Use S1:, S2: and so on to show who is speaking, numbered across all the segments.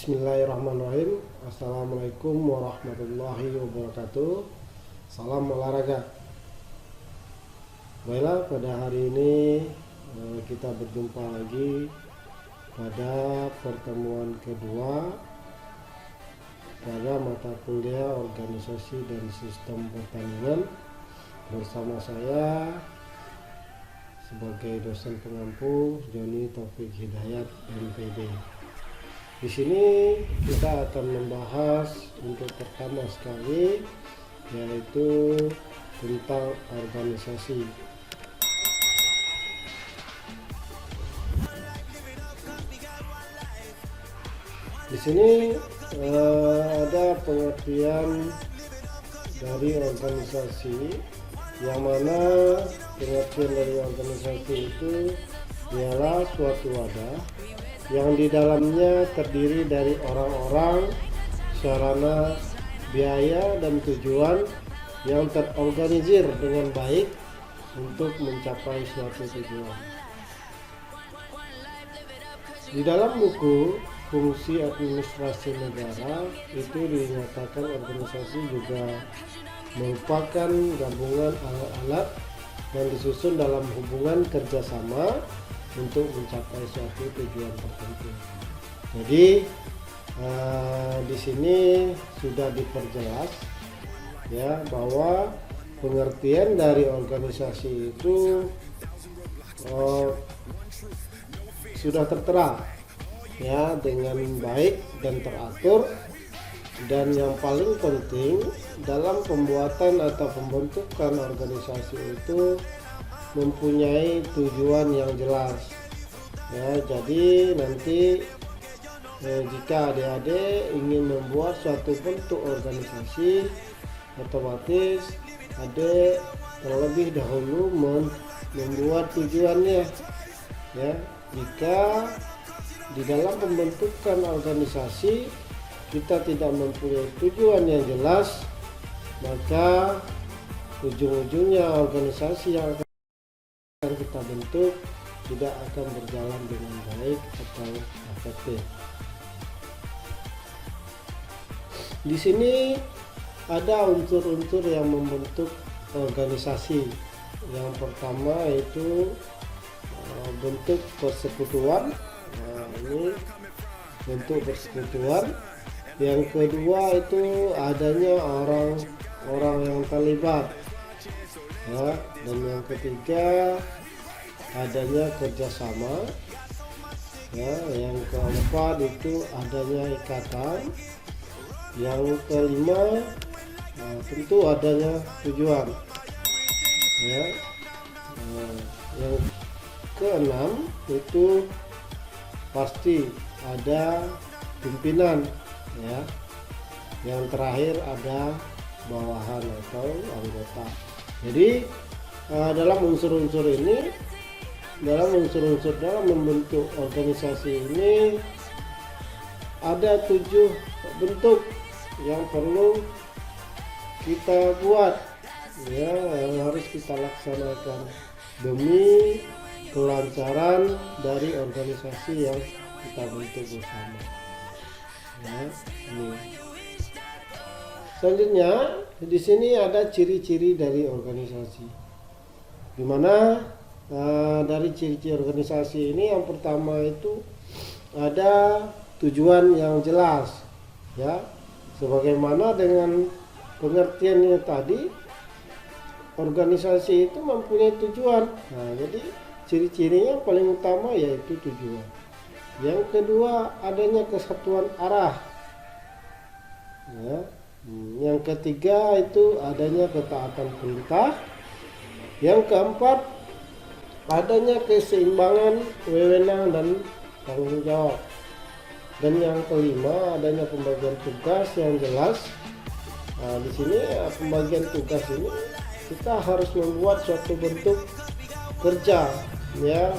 S1: Bismillahirrahmanirrahim. Assalamualaikum warahmatullahi wabarakatuh. Salam olahraga. Baiklah, pada hari ini kita berjumpa lagi pada pertemuan kedua pada mata kuliah organisasi dan sistem pertanian bersama saya sebagai dosen pengampu Joni Taufik Hidayat MPD. Di sini kita akan membahas untuk pertama sekali yaitu tentang organisasi. Di sini ada pengertian dari organisasi, yang mana pengertian dari organisasi itu ialah suatu wadah yang di dalamnya terdiri dari orang-orang, sarana, biaya, dan tujuan yang terorganisir dengan baik untuk mencapai suatu tujuan. Di dalam buku Fungsi Administrasi Negara itu dinyatakan organisasi juga merupakan gabungan alat-alat yang disusun dalam hubungan kerjasama untuk mencapai suatu tujuan tertentu. Jadi di sini sudah diperjelas ya bahwa pengertian dari organisasi itu sudah tertera ya dengan baik dan teratur, dan yang paling penting dalam pembuatan atau pembentukan organisasi itu mempunyai tujuan yang jelas ya. Jadi nanti jika adik-adik ingin membuat suatu bentuk organisasi, otomatis adik terlebih dahulu membuat tujuannya ya. Jika di dalam pembentukan organisasi kita tidak mempunyai tujuan yang jelas, maka ujung-ujungnya organisasi yang akan kita bentuk tidak akan berjalan dengan baik atau efektif. Di sini ada unsur-unsur yang membentuk organisasi. Yang pertama yaitu bentuk persekutuan. Nah, ini bentuk persekutuan. Yang kedua itu adanya orang-orang yang terlibat ya. Dan yang ketiga adanya kerjasama ya. Yang keempat itu adanya ikatan. Yang kelima tentu adanya tujuan ya. Yang keenam itu pasti ada pimpinan ya. Yang terakhir ada bawahan atau anggota. Jadi dalam unsur-unsur dalam membentuk organisasi ini ada 7 bentuk yang perlu kita buat ya, yang harus kita laksanakan demi kelancaran dari organisasi yang kita bentuk bersama ya. Ini. Selanjutnya di sini ada ciri-ciri dari organisasi, di mana dari ciri-ciri organisasi ini yang pertama itu ada tujuan yang jelas ya. Sebagaimana dengan pengertiannya tadi, organisasi itu mempunyai tujuan. Nah, jadi ciri-cirinya paling utama yaitu tujuan. Yang kedua adanya kesatuan arah ya. Yang ketiga itu adanya ketaatan perintah. Yang keempat adanya keseimbangan wewenang dan tanggung jawab. Dan yang kelima adanya pembagian tugas yang jelas. Nah, di sini pembagian tugas ini kita harus membuat suatu bentuk kerja ya.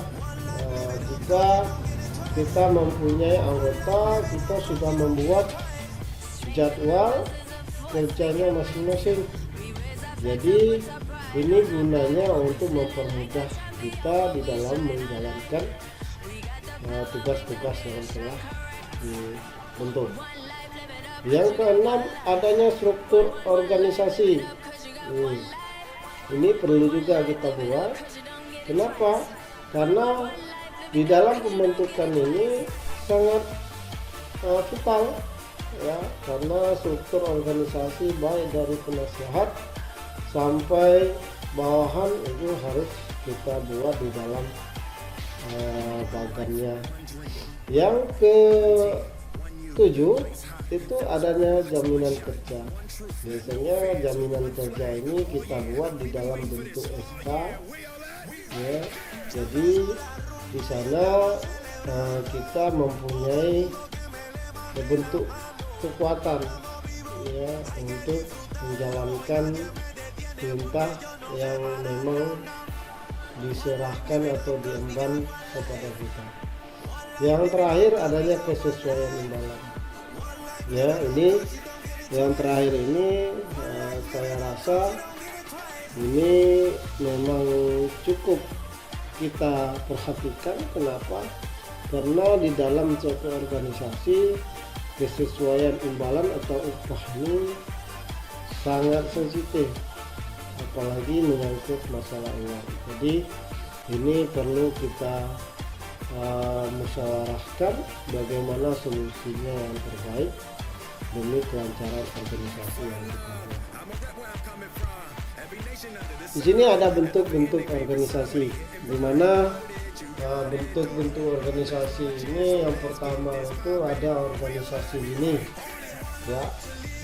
S1: Jika kita mempunyai anggota, kita sudah membuat jadwal kerjanya masing-masing. Jadi ini gunanya untuk mempermudah kita di dalam menjalankan tugas-tugas yang telah bentuk. Yang keenam, adanya struktur organisasi. Ini perlu juga kita buat. Kenapa? Karena di dalam pembentukan ini sangat vital, ya, karena struktur organisasi baik dari penasehat sampai bawahan itu harus kita buat di dalam bagannya. Yang ke-7 itu adanya jaminan kerja. Biasanya jaminan kerja ini kita buat di dalam bentuk SK, ya. Jadi di sana kita mempunyai bentuk kekuatan, ya, untuk menjalankan perintah yang memang diserahkan atau diemban kepada kita. Yang terakhir adanya kesesuaian imbalan. Ya, ini yang terakhir ini saya rasa ini memang cukup kita perhatikan. Kenapa? Karena di dalam suatu organisasi kesesuaian imbalan atau upah ini sangat sensitif, apalagi menyangkut masalah uang. Jadi ini perlu kita musyawarahkan bagaimana solusinya yang terbaik demi kelancaran organisasi yang kita buat. Di sini ada bentuk-bentuk organisasi, di mana bentuk-bentuk organisasi ini yang pertama itu ada organisasi lini, ya.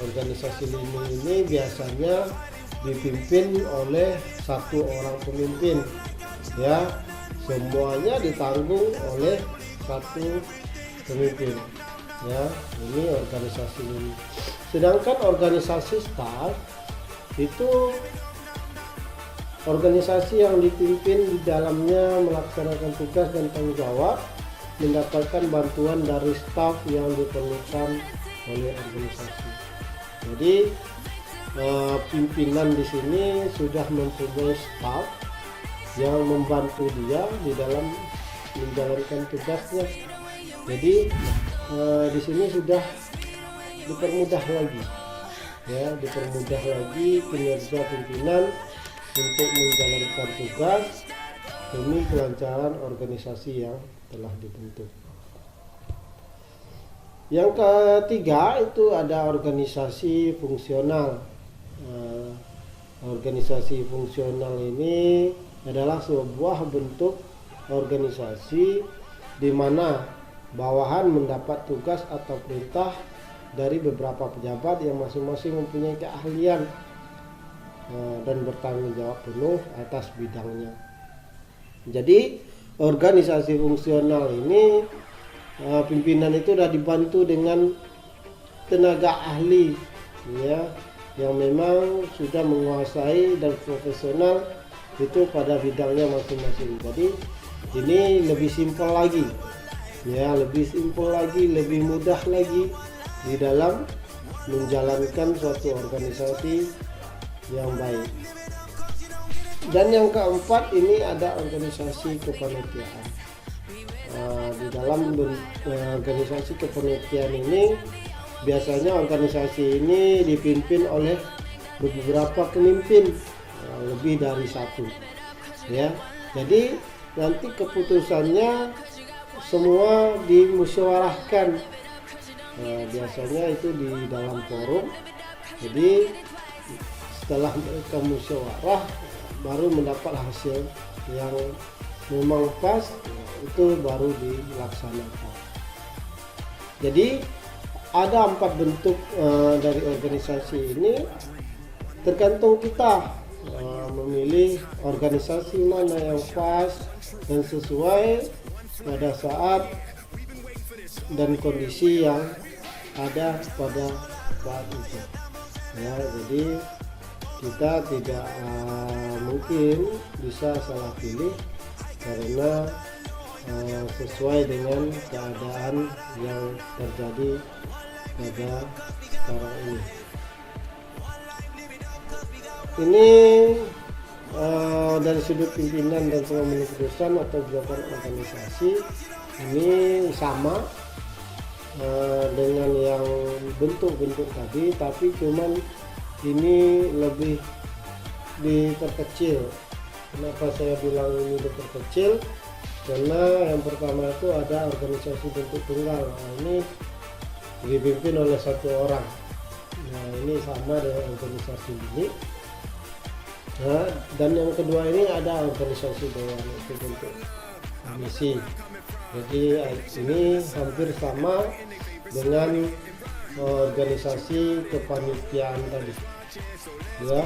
S1: Organisasi lini ini biasanya dipimpin oleh satu orang pemimpin, ya. Semuanya ditanggung oleh satu pemimpin, ya. Ini organisasi lini. Sedangkan organisasi staff itu organisasi yang dipimpin di dalamnya melaksanakan tugas dan tanggung jawab, mendapatkan bantuan dari staf yang diperlukan oleh organisasi. Jadi pimpinan di sini sudah mempunyai staf yang membantu dia di dalam menjalankan tugasnya. Jadi di sini sudah dipermudah lagi, ya, dipermudah lagi kinerja pimpinan untuk menjalankan tugas demi kelancaran organisasi yang telah dibentuk. Yang ketiga itu ada organisasi fungsional. Organisasi fungsional ini adalah sebuah bentuk organisasi di mana bawahan mendapat tugas atau perintah dari beberapa pejabat yang masing-masing mempunyai keahlian dan bertanggung jawab penuh atas bidangnya. Jadi organisasi fungsional ini pimpinan itu sudah dibantu dengan tenaga ahli, ya, yang memang sudah menguasai dan profesional itu pada bidangnya masing-masing. Jadi ini lebih simpel lagi, ya, lebih simpel lagi, lebih mudah lagi di dalam menjalankan suatu organisasi yang baik. Dan yang keempat ini ada organisasi kepanitiaan. Di dalam organisasi kepanitiaan ini biasanya organisasi ini dipimpin oleh beberapa pemimpin, lebih dari satu, ya. Jadi nanti keputusannya semua dimusyawarahkan, biasanya itu di dalam forum. Jadi setelah mereka musyawarah baru mendapat hasil yang memang pas, itu baru dilaksanakan. Jadi ada 4 bentuk dari organisasi ini, tergantung kita memilih organisasi mana yang pas dan sesuai pada saat dan kondisi yang ada pada saat itu, ya. Jadi kita tidak mungkin bisa salah pilih karena sesuai dengan keadaan yang terjadi pada sekarang ini. Ini dari sudut pimpinan dan pengambil keputusan atau jawaban organisasi ini sama dengan yang bentuk-bentuk tadi, tapi cuman ini lebih diperkecil. Kenapa saya bilang ini diperkecil? Karena yang pertama itu ada organisasi bentuk tunggal. Nah, ini dipimpin oleh satu orang. Nah, ini sama dengan organisasi ini. Nah, dan yang kedua ini ada organisasi dewan, itu bentuk komisi. Jadi ini hampir sama dengan organisasi kepanitiaan tadi. Ya.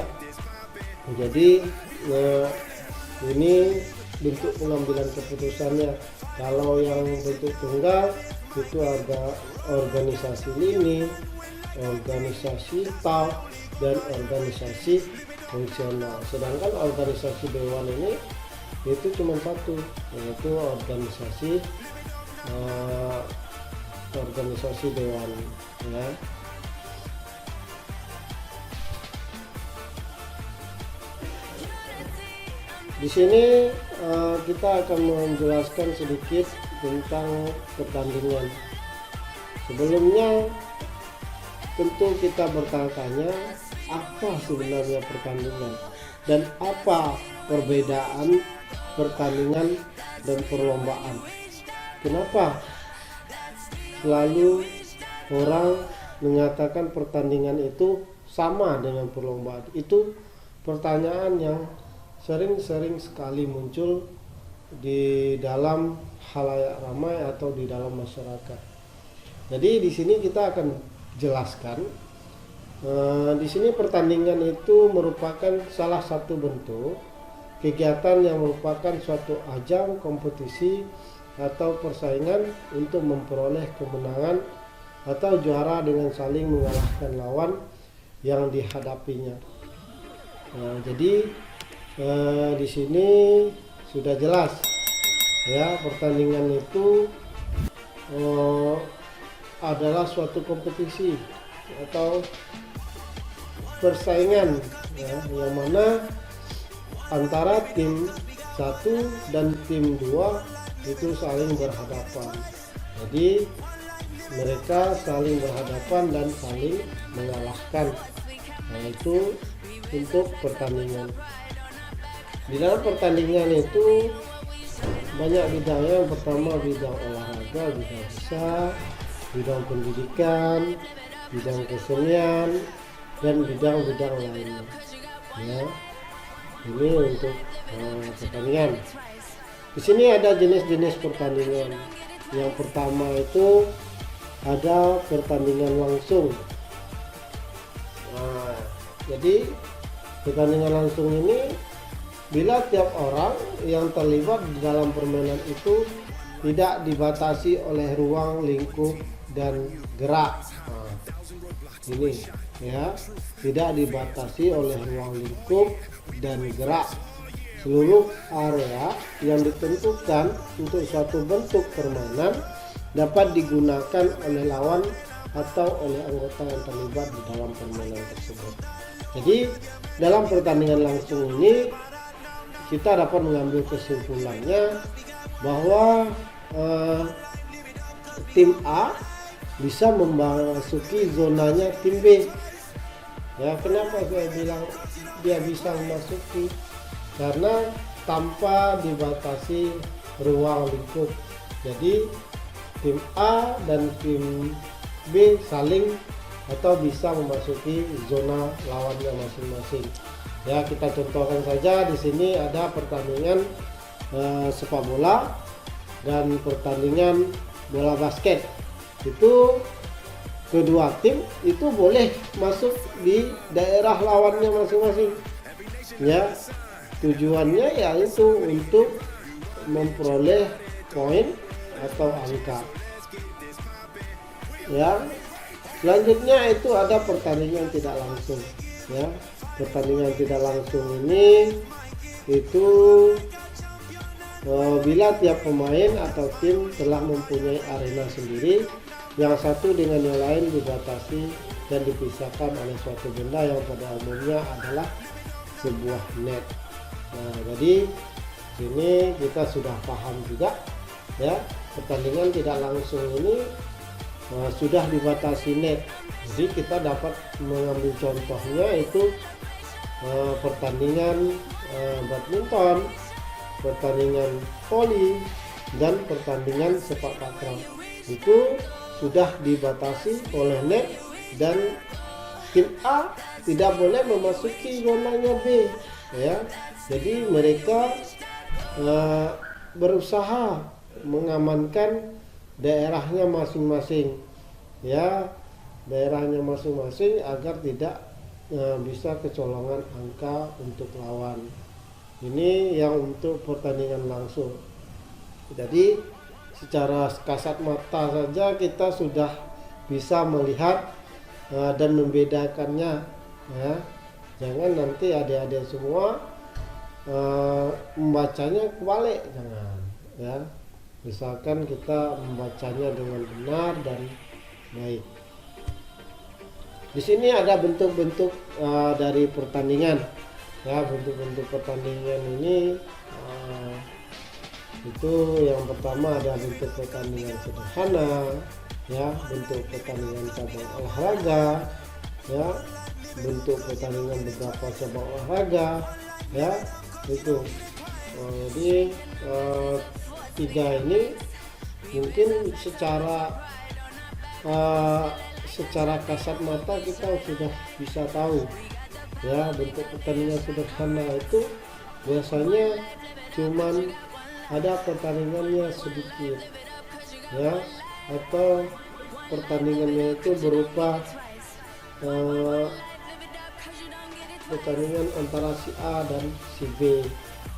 S1: Jadi ini bentuk pengambilan keputusannya. Kalau yang bentuk tunggal itu ada organisasi lini, organisasi TAW, dan organisasi fungsional. Sedangkan organisasi dewan ini itu cuma satu, yaitu organisasi dewan, ya. Di sini kita akan menjelaskan sedikit tentang pertandingan. Sebelumnya tentu kita bertanya-tanya, apa sebenarnya pertandingan dan apa perbedaan pertandingan dan perlombaan. Kenapa selalu orang mengatakan pertandingan itu sama dengan perlombaan? Itu pertanyaan yang sering sekali muncul di dalam khalayak ramai atau di dalam masyarakat. Jadi di sini kita akan jelaskan. Di sini pertandingan itu merupakan salah satu bentuk kegiatan yang merupakan suatu ajang kompetisi atau persaingan untuk memperoleh kemenangan atau juara dengan saling mengalahkan lawan yang dihadapinya. Jadi di sini sudah jelas ya, pertandingan itu adalah suatu kompetisi atau persaingan ya, yang mana antara tim 1 dan tim 2 itu saling berhadapan. Jadi mereka saling berhadapan dan saling mengalahkan. Nah, itu untuk pertandingan. Di dalam pertandingan itu banyak bidangnya. Yang pertama bidang olahraga, bidang besar, bidang pendidikan, bidang kesenian, dan bidang-bidang lainnya. Ya, ini untuk pertandingan. Di sini ada jenis-jenis pertandingan. Yang pertama itu ada pertandingan langsung. Nah, jadi pertandingan langsung ini bila tiap orang yang terlibat di dalam permainan itu tidak dibatasi oleh ruang, lingkup, dan gerak. Nah, ini ya, tidak dibatasi oleh ruang, lingkup, dan gerak. Seluruh area yang ditentukan untuk suatu bentuk permainan dapat digunakan oleh lawan atau oleh anggota yang terlibat di dalam permainan tersebut. Jadi dalam pertandingan langsung ini kita dapat mengambil kesimpulannya bahwa tim A bisa memasuki zonanya tim B. Ya, kenapa saya bilang dia bisa memasuki? Karena tanpa dibatasi ruang lingkup. Jadi tim A dan tim B saling atau bisa memasuki zona lawannya masing-masing. Ya, kita contohkan saja di sini ada pertandingan sepak bola dan pertandingan bola basket. Itu kedua tim itu boleh masuk di daerah lawannya masing-masing. Ya, tujuannya yaitu untuk memperoleh poin atau angka. Ya, selanjutnya itu ada pertandingan tidak langsung. Ya, pertandingan tidak langsung ini itu bila tiap pemain atau tim telah mempunyai arena sendiri, yang satu dengan yang lain dibatasi dan dipisahkan oleh suatu benda yang pada umumnya adalah sebuah net. Nah, jadi sini kita sudah paham juga ya, pertandingan tidak langsung ini sudah dibatasi net. Jadi kita dapat mengambil contohnya itu pertandingan badminton, pertandingan voli, dan pertandingan sepak takraw. Itu sudah dibatasi oleh net dan tim A tidak boleh memasuki zonanya B, ya. Jadi mereka berusaha mengamankan daerahnya masing-masing, ya, daerahnya masing-masing agar tidak bisa kecolongan angka untuk lawan. Ini yang untuk pertandingan langsung. Jadi secara kasat mata saja kita sudah bisa melihat dan membedakannya, ya. Jangan nanti adik-adik semua membacanya kebalik, jangan, ya. Misalkan kita membacanya dengan benar dan baik. Di sini ada bentuk-bentuk dari pertandingan, ya. Bentuk-bentuk pertandingan ini itu yang pertama ada bentuk pertandingan sederhana, ya, bentuk pertandingan cabang olahraga, ya, bentuk pertandingan beberapa cabang olahraga, ya, itu. Jadi tiga ini mungkin secara kasat mata kita sudah bisa tahu, ya. Bentuk pertandingan sederhana itu biasanya cuman ada pertandingannya sedikit, ya, atau pertandingannya itu berupa pertandingan antara si A dan si B,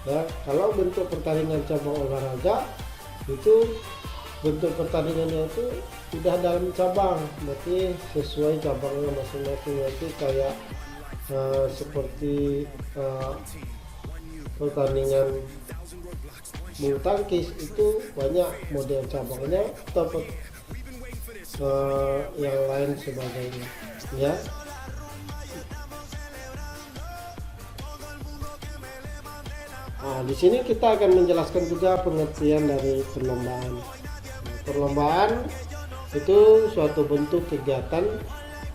S1: ya. Kalau bentuk pertandingan cabang olahraga itu bentuk pertandingannya itu sudah dalam cabang, berarti sesuai cabangnya masing-masing, itu kayak seperti pertandingan bulu tangkis itu banyak model cabangnya atau yang lain sebagainya, ya. Di sini kita akan menjelaskan juga pengertian dari perlombaan. Perlombaan itu suatu bentuk kegiatan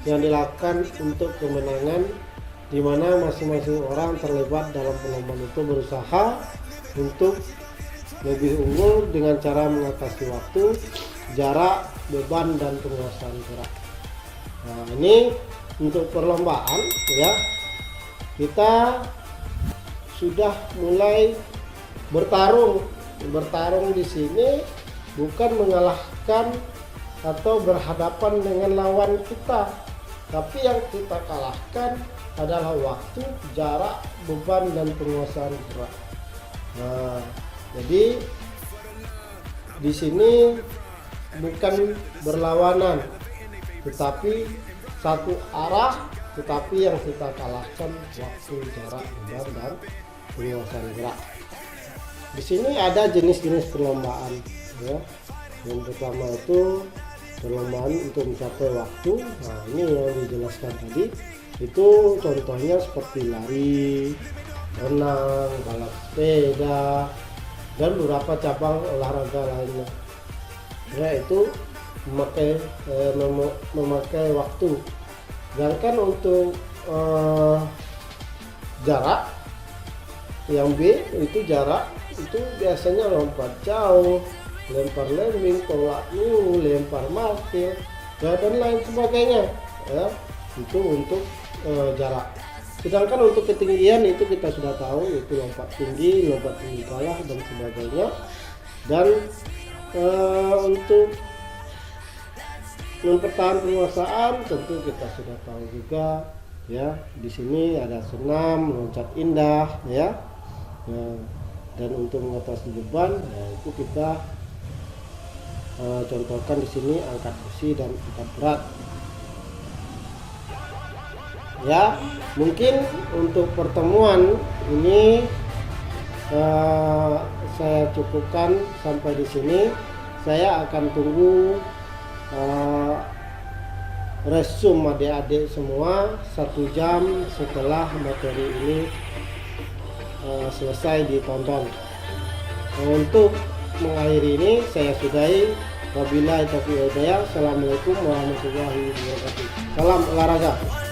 S1: yang dilakukan untuk kemenangan, di mana masing-masing orang terlibat dalam perlombaan itu berusaha untuk lebih unggul dengan cara mengatasi waktu, jarak, beban, dan penguasaan gerak. Ini untuk perlombaan, ya. Kita sudah mulai bertarung di sini bukan mengalahkan atau berhadapan dengan lawan kita, tapi yang kita kalahkan adalah waktu, jarak, beban, dan penguasaan gerak. Jadi di sini bukan berlawanan, tetapi satu arah, tetapi yang kita kalahkan waktu, jarak, beban, dan penguasaan gerak. Di sini ada jenis-jenis perlombaan, ya. Yang pertama itu perlombaan untuk mencapai waktu. Ini yang dijelaskan tadi. Itu contohnya seperti lari, renang, balap sepeda, dan beberapa cabang olahraga lainnya, yaitu memakai waktu. Sedangkan untuk jarak yang B itu jarak itu biasanya lompat jauh, lempar lembing, tolak peluru, lempar martil, dan lain sebagainya, ya. Itu untuk jarak. Sedangkan untuk ketinggian itu kita sudah tahu, itu lompat tinggi kalah, dan sebagainya. Dan untuk mempertahankan penguasaan tentu kita sudah tahu juga, ya. Di sini ada senam, loncat indah, ya. Dan untuk mengatasi beban, ya, itu kita contohkan di sini angkat besi dan angkat berat. Ya, mungkin untuk pertemuan ini saya cukupkan sampai di sini. Saya akan tunggu resume adik-adik semua 1 jam setelah materi ini selesai ditonton. Untuk mengakhiri ini saya sudahi. Wabillahi taufiq wal hidayah. Assalamualaikum warahmatullahi wabarakatuh. Salam olahraga.